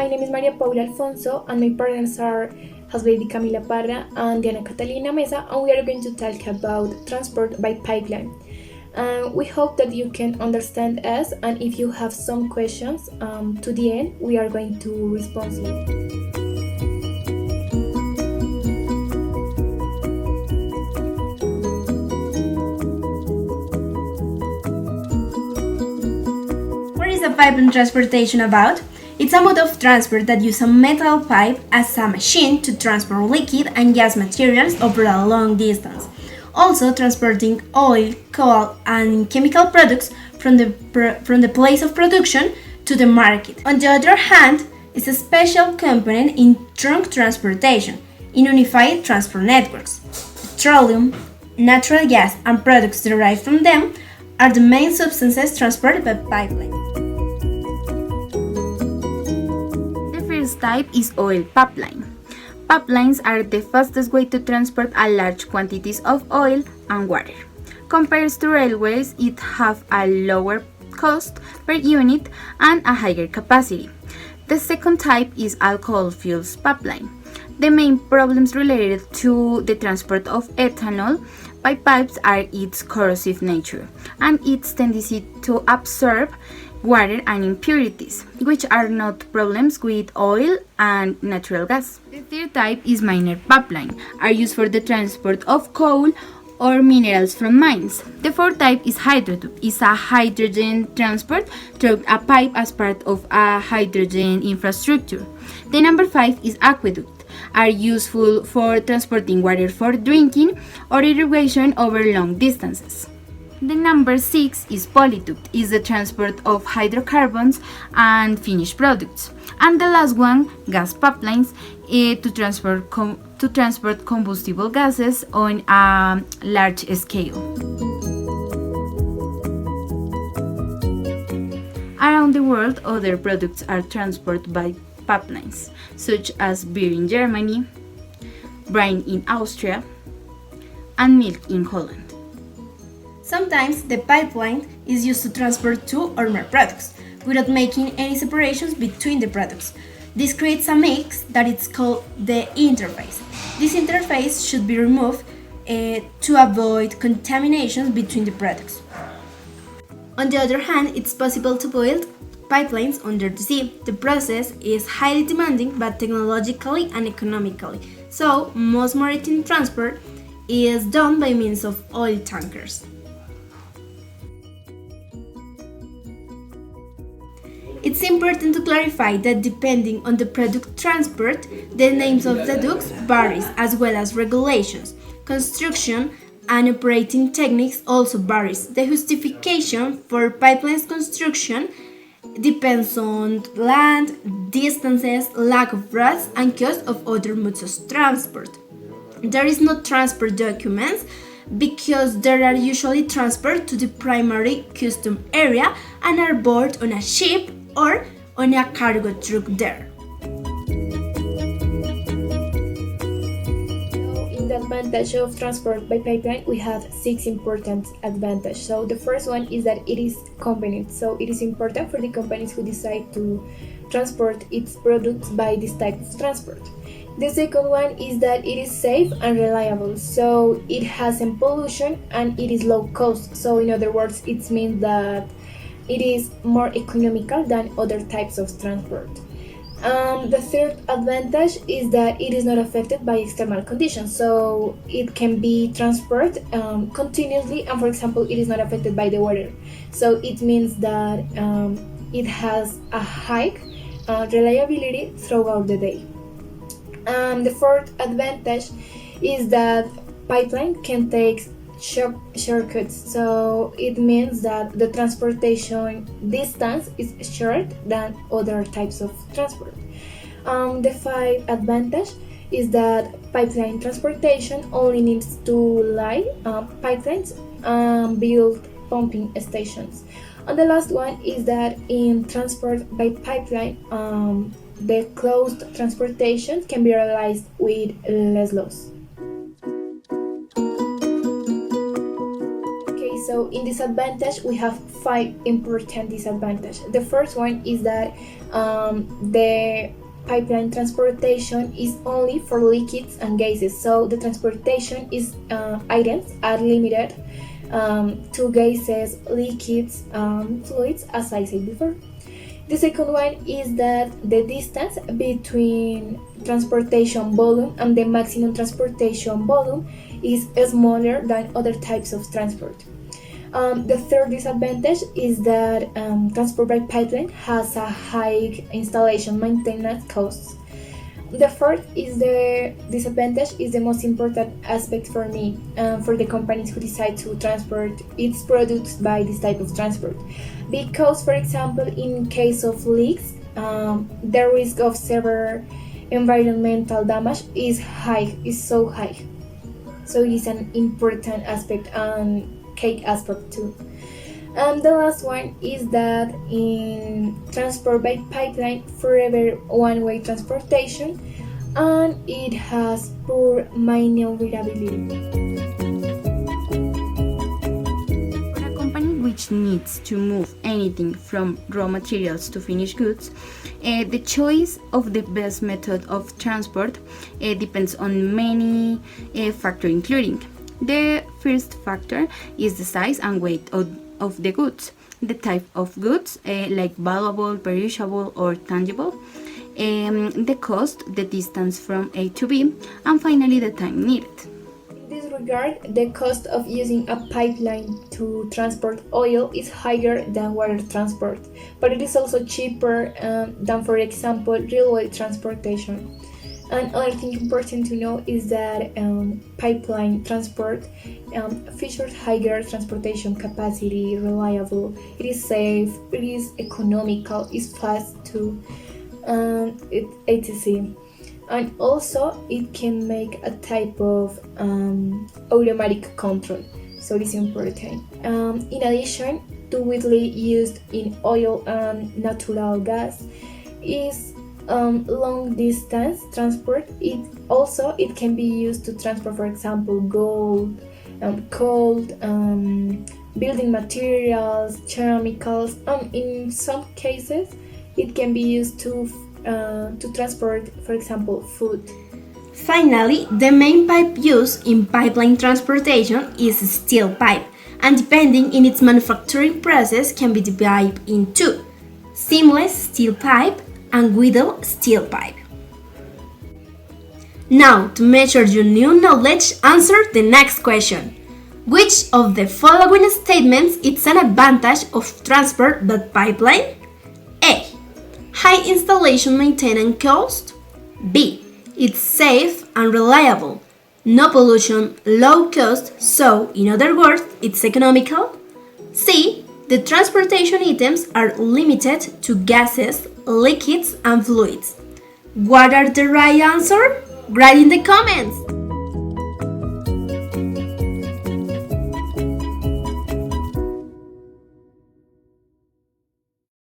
name is Maria Paula Alfonso, and my partners are House Lady Camila Parra and Diana Catalina Mesa, and we are going to talk about transport by pipeline. We hope that you can understand us, and if you have some questions to the end, we are going to respond to you. What is a pipeline transportation about? It's a mode of transport that uses a metal pipe as a machine to transport liquid and gas materials over a long distance. Also transporting oil, coal, and chemical products from the place of production to the market. On the other hand, it's a special component in trunk transportation in unified transport networks. Petroleum, natural gas, and products derived from them are the main substances transported by pipeline. The first type is oil pipeline. Pipelines are the fastest way to transport a large quantities of oil and water. Compared to railways, it have a lower cost per unit and a higher capacity. The second type is alcohol fuels pipeline. The main problems related to the transport of ethanol by pipes are its corrosive nature and its tendency to absorb water and impurities, which are not problems with oil and natural gas. The third type is miner pipeline, are used for the transport of coal or minerals from mines. The fourth type is hydrotube, is a hydrogen transport through a pipe as part of a hydrogen infrastructure. The number 5 is aqueduct, are useful for transporting water for drinking or irrigation over long distances. The number 6 is polyduct, is the transport of hydrocarbons and finished products. And the last one, gas pipelines, to transport combustible gases on a large scale. Around the world, other products are transported by pipelines, such as beer in Germany, wine in Austria, and milk in Holland. Sometimes the pipeline is used to transport two or more products without making any separations between the products. This creates a mix that is called the interface. This interface should be removed to avoid contaminations between the products. On the other hand, it's possible to build pipelines under the sea. The process is highly demanding but technologically and economically, so most maritime transport is done by means of oil tankers. It's important to clarify that depending on the product transport, the names of the ducts varies as well as regulations. Construction and operating techniques also varies. The justification for pipelines construction depends on land, distances, lack of roads, and cost of other modes of transport. There is no transport documents because they are usually transferred to the primary custom area and are bought on a ship or on a cargo truck there. In the advantage of transport by pipeline, we have 6 important advantages. So the first one is that it is convenient. So it is important for the companies who decide to transport its products by this type of transport. The second one is that it is safe and reliable. So it has pollution and it is low cost. So in other words, it means that it is more economical than other types of transport. The third advantage is that it is not affected by external conditions, so it can be transported continuously, and for example, it is not affected by the weather. So it means that it has a high reliability throughout the day. The fourth advantage is that pipeline can take shortcuts, so it means that the transportation distance is shorter than other types of transport. The fifth advantage is that pipeline transportation only needs to lie pipelines build pumping stations. And the last one is that in transport by pipeline, the closed transportation can be realized with less loss. so in disadvantage, we have 5 important disadvantages. The first one is that the pipeline transportation is only for liquids and gases, so the transportation is items are limited to gases, liquids, fluids, as I said before. The second one is that the distance between transportation volume and the maximum transportation volume is smaller than other types of transport. The third disadvantage is that transport by pipeline has a high installation maintenance costs. The fourth is the disadvantage is the most important aspect for me, for the companies who decide to transport its products by this type of transport. Because, for example, in case of leaks, the risk of severe environmental damage is so high. So it is an important aspect and key aspect too. And the last one is that in transport by pipeline, forever one-way transportation, and it has poor maneuverability. For a company which needs to move anything from raw materials to finished goods, the choice of the best method of transport depends on many factors, including the first factor is the size and weight of the goods, the type of goods, like valuable, perishable, or tangible, the cost, the distance from A to B, and finally the time needed. In this regard, the cost of using a pipeline to transport oil is higher than water transport, but it is also cheaper than, for example, railway transportation. Another thing important to know is that pipeline transport features higher transportation capacity, reliable, it is safe, it is economical, it's fast too, etc. And also it can make a type of automatic control, so it is important. In addition to widely used in oil and natural gas is long distance transport. It can be used to transport, for example, gold, coal, building materials, chemicals, and in some cases it can be used to transport, for example, food. Finally, the main pipe used in pipeline transportation is steel pipe, and depending on its manufacturing process can be divided in two: seamless steel pipe and Weddell steel pipe. Now, to measure your new knowledge, answer the next question. Which of the following statements is an advantage of transport by pipeline? A. High installation maintenance cost. B. It's safe and reliable. No pollution, low cost, so in other words, it's economical. C. The transportation items are limited to gases, liquids, and fluids. What are the right answer? Write in the comments!